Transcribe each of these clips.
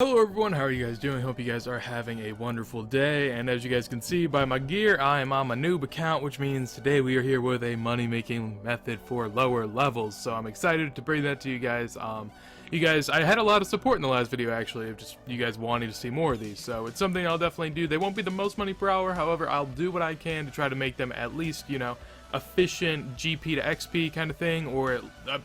Hello everyone, how are you guys doing? Hope you guys are having a wonderful day, and as you guys can see by my gear, I am on my noob account, which means today we are here with a money-making method for lower levels, so I'm excited to bring that to you guys. I had a lot of support in the last video actually, of just you guys wanting to see more of these, so it's something I'll definitely do. They won't be the most money per hour, however, I'll do what I can to try to make them at least, efficient GP to XP kind of thing, or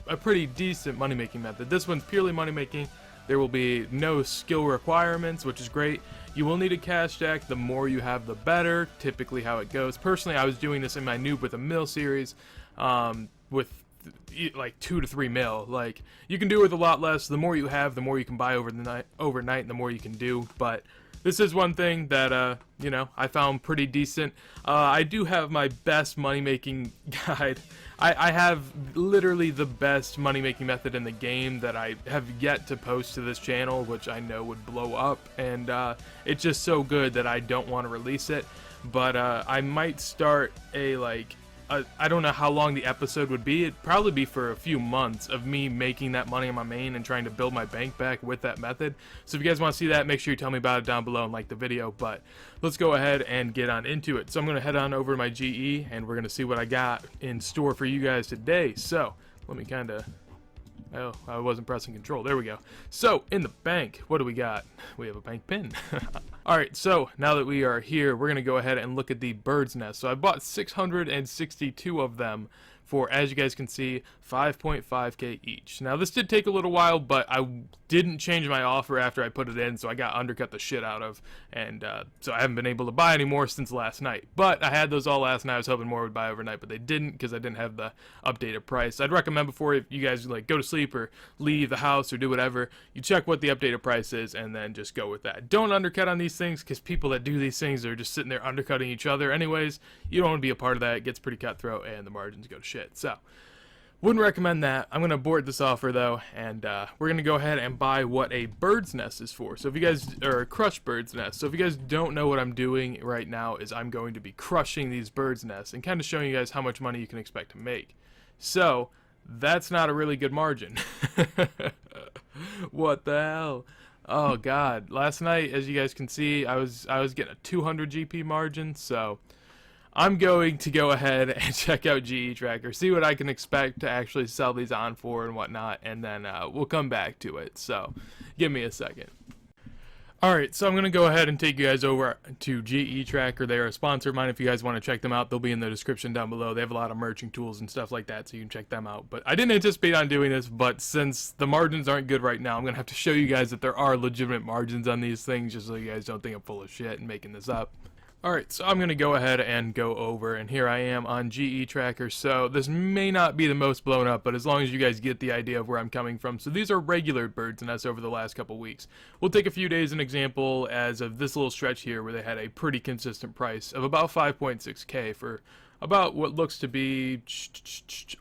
a pretty decent money-making method. This one's purely money-making. There will be no skill requirements, which is great. You will need a cash stack. The more you have, the better. Typically how it goes. Personally, I was doing this in my Noob with a Mil series with like 2 to 3 mil. Like, you can do it with a lot less. The more you have, the more you can buy overnight, and the more you can do. But this is one thing that, I found pretty decent. I do have my best money-making guide. I have literally the best money-making method in the game that I have yet to post to this channel, which I know would blow up, and it's just so good that I don't want to release it. But I might start I don't know how long the episode would be. It'd probably be for a few months of me making that money on my main and trying to build my bank back with that method. So if you guys want to see that, make sure you tell me about it down below and like the video. But let's go ahead and get on into it. So I'm going to head on over to my GE and we're going to see what I got in store for you guys today. So let me oh, I wasn't pressing control. There we go. So, in the bank, what do we got? We have a bank pin. Alright, so now that we are here, we're going to go ahead and look at the bird's nest. So I bought 662 of them for, as you guys can see, 5.5k each. Now, this did take a little while, but I didn't change my offer after I put it in, so I got undercut the shit out of, and so I haven't been able to buy any more since last night. But I had those all last night. I was hoping more would buy overnight, but they didn't because I didn't have the updated price. I'd recommend before if you guys go to sleep or leave the house or do whatever, you check what the updated price is and then just go with that. Don't undercut on these things because people that do these things are just sitting there undercutting each other anyways. You don't want to be a part of that. It gets pretty cutthroat and the margins go to shit. So, wouldn't recommend that. I'm going to abort this offer though, and we're going to go ahead and buy what a bird's nest is for. So if you guys, or a crushed bird's nest. So if you guys don't know what I'm doing right now is I'm going to be crushing these bird's nests and kind of showing you guys how much money you can expect to make. So, that's not a really good margin. What the hell? Oh god. Last night, as you guys can see, I was getting a 200 GP margin, so I'm going to go ahead and check out GE Tracker, see what I can expect to actually sell these on for and whatnot, and then we'll come back to it. So, give me a second. Alright, so I'm going to go ahead and take you guys over to GE Tracker. They are a sponsor of mine. If you guys want to check them out, they'll be in the description down below. They have a lot of merching tools and stuff like that, so you can check them out. But I didn't anticipate on doing this, but since the margins aren't good right now, I'm going to have to show you guys that there are legitimate margins on these things, just so you guys don't think I'm full of shit and making this up. Alright, so I'm going to go ahead and go over, and here I am on GE Tracker. So this may not be the most blown up, but as long as you guys get the idea of where I'm coming from. So these are regular bird's nests over the last couple weeks. We'll take a few days an example as of this little stretch here where they had a pretty consistent price of about 5.6k for about what looks to be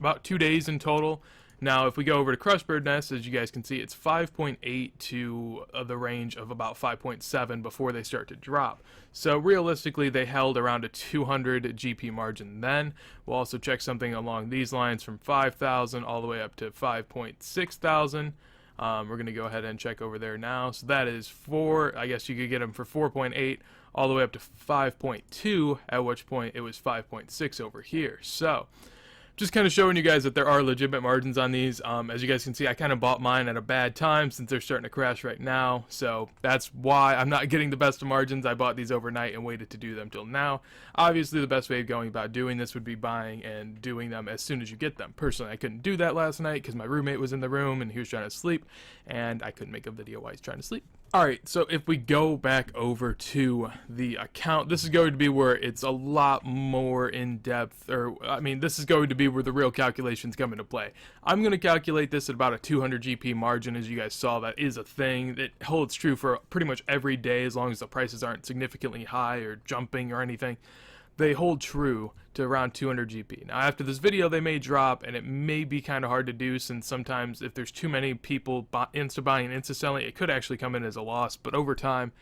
about 2 days in total. Now, if we go over to crushed bird nest, as you guys can see, it's 5.8 to the range of about 5.7 before they start to drop. So realistically, they held around a 200 GP margin then. We'll also check something along these lines from 5,000 all the way up to 5.6 thousand. We're going to go ahead and check over there now. So that is I guess you could get them for 4.8 all the way up to 5.2, at which point it was 5.6 over here. So just kind of showing you guys that there are legitimate margins on these. As you guys can see, I kind of bought mine at a bad time since they're starting to crash right now. So that's why I'm not getting the best of margins. I bought these overnight and waited to do them till now. Obviously, the best way of going about doing this would be buying and doing them as soon as you get them. Personally, I couldn't do that last night because my roommate was in the room and he was trying to sleep, and I couldn't make a video while he's trying to sleep. Alright, so if we go back over to the account, this is going to be where it's a lot more in depth, this is going to be where the real calculations come into play. I'm going to calculate this at about a 200 GP margin. As you guys saw, that is a thing that holds true for pretty much every day as long as the prices aren't significantly high or jumping or anything. They hold true to around 200 GP. Now after this video they may drop, and it may be kind of hard to do since sometimes if there's too many people insta buying and insta selling, it could actually come in as a loss, but over time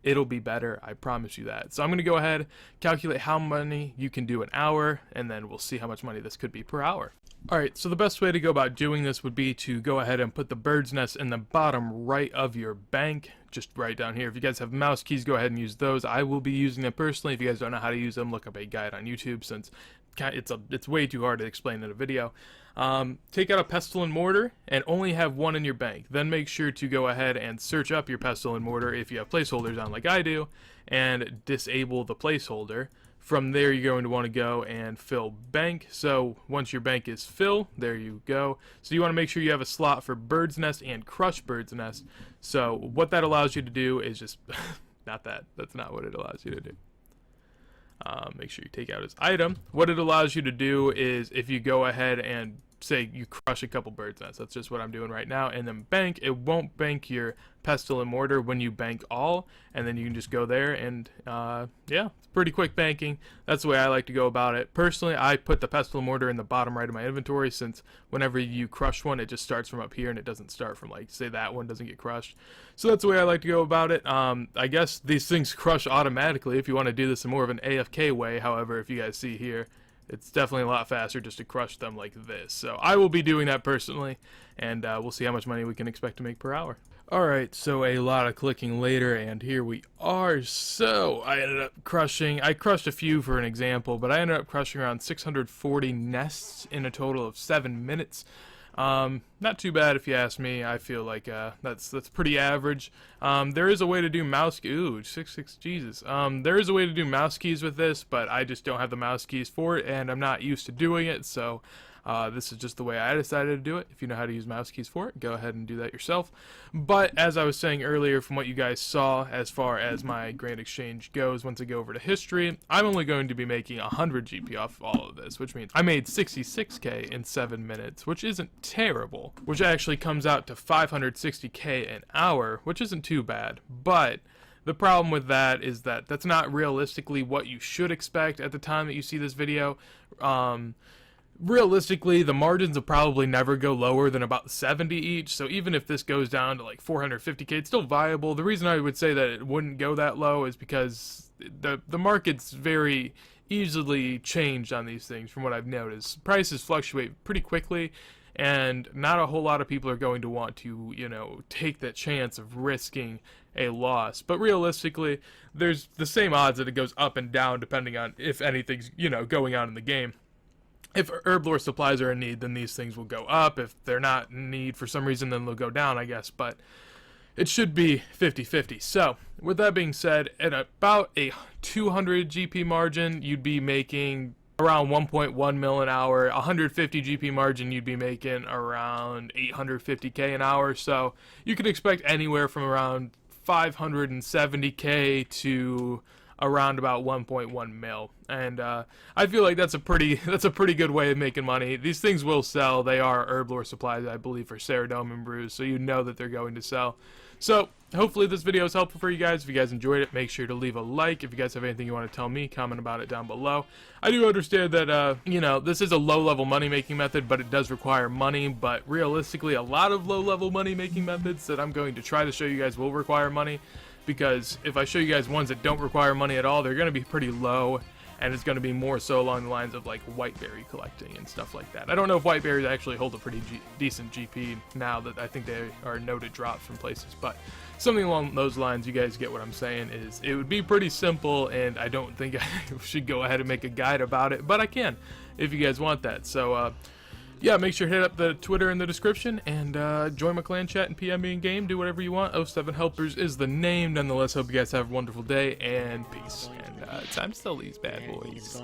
it'll be better, I promise you that. So I'm going to go ahead, calculate how money you can do an hour, and then we'll see how much money this could be per hour. Alright, so the best way to go about doing this would be to go ahead and put the bird's nest in the bottom right of your bank, just right down here. If you guys have mouse keys, go ahead and use those. I will be using them personally. If you guys don't know how to use them, look up a guide on YouTube, since it's way too hard to explain in a video. Take out a pestle and mortar and only have one in your bank. Then make sure to go ahead and search up your pestle and mortar if you have placeholders on like I do, and disable the placeholder. From there, you're going to want to go and fill bank. So once your bank is full, there you go. So you want to make sure you have a slot for bird's nest and crushed bird's nest. So what that allows you to do is just not that. That's not what it allows you to do. Make sure you take out his item. What it allows you to do is if you go ahead and say you crush a couple bird's nests, that's just what I'm doing right now, and then bank, it won't bank your pestle and mortar when you bank all, and then you can just go there and yeah, it's pretty quick banking. That's the way I like to go about it. Personally, I put the pestle and mortar in the bottom right of my inventory, since whenever you crush one, it just starts from up here and it doesn't start from, like, say that one doesn't get crushed. So that's the way I like to go about it. I guess these things crush automatically if you want to do this in more of an AFK way. However, if you guys see here, it's definitely a lot faster just to crush them like this. So I will be doing that personally, and we'll see how much money we can expect to make per hour. Alright, so a lot of clicking later, and here we are. So I ended up crushing, I crushed a few for an example, but I ended up crushing around 640 nests in a total of 7 minutes. Not too bad if you ask me. I feel like that's pretty average. There is a way to do mouse Jesus. There is a way to do mouse keys with this, but I just don't have the mouse keys for it, and I'm not used to doing it, so this is just the way I decided to do it. If you know how to use mouse keys for it, go ahead and do that yourself. But as I was saying earlier, from what you guys saw as far as my Grand Exchange goes, once I go over to history, I'm only going to be making 100 GP off all of this, which means I made 66k in 7 minutes, which isn't terrible, which actually comes out to 560k an hour, which isn't too bad. But the problem with that is that that's not realistically what you should expect at the time that you see this video. Realistically, the margins will probably never go lower than about 70 each, so even if this goes down to like 450k, it's still viable. The reason I would say that it wouldn't go that low is because the market's very easily changed on these things from what I've noticed. Prices fluctuate pretty quickly, and not a whole lot of people are going to want to, you know, take that chance of risking a loss. But realistically, there's the same odds that it goes up and down depending on if anything's, you know, going on in the game. If herb lore supplies are in need, then these things will go up. If they're not in need for some reason, then they'll go down, I guess. But it should be 50-50. So, with that being said, at about a 200 GP margin, you'd be making around 1.1 mil an hour. 150 GP margin, you'd be making around 850k an hour. So, you could expect anywhere from around 570k to around about 1.1 mil, and I feel like that's a pretty good way of making money. These things will sell. They are herb lore supplies, I believe, for Ceridome and Brews, so you know that they're going to sell. So hopefully this video is helpful for you guys. If you guys enjoyed it, make sure to leave a like. If you guys have anything you want to tell me, comment about it down below. I do understand that you know, this is a low-level money-making method, but it does require money. But realistically, a lot of low-level money-making methods that I'm going to try to show you guys will require money. Because if I show you guys ones that don't require money at all, they're going to be pretty low, and it's going to be more so along the lines of like whiteberry collecting and stuff like that. I don't know if whiteberries actually hold a pretty decent GP now that I think they are noted drops from places, but something along those lines, you guys get what I'm saying, is it would be pretty simple, and I don't think I should go ahead and make a guide about it, but I can if you guys want that. So yeah, make sure to hit up the Twitter in the description, and join my clan chat and PM me in game. Do whatever you want. 07 Helpers is the name. Nonetheless, hope you guys have a wonderful day, and peace. And time to sell these bad boys.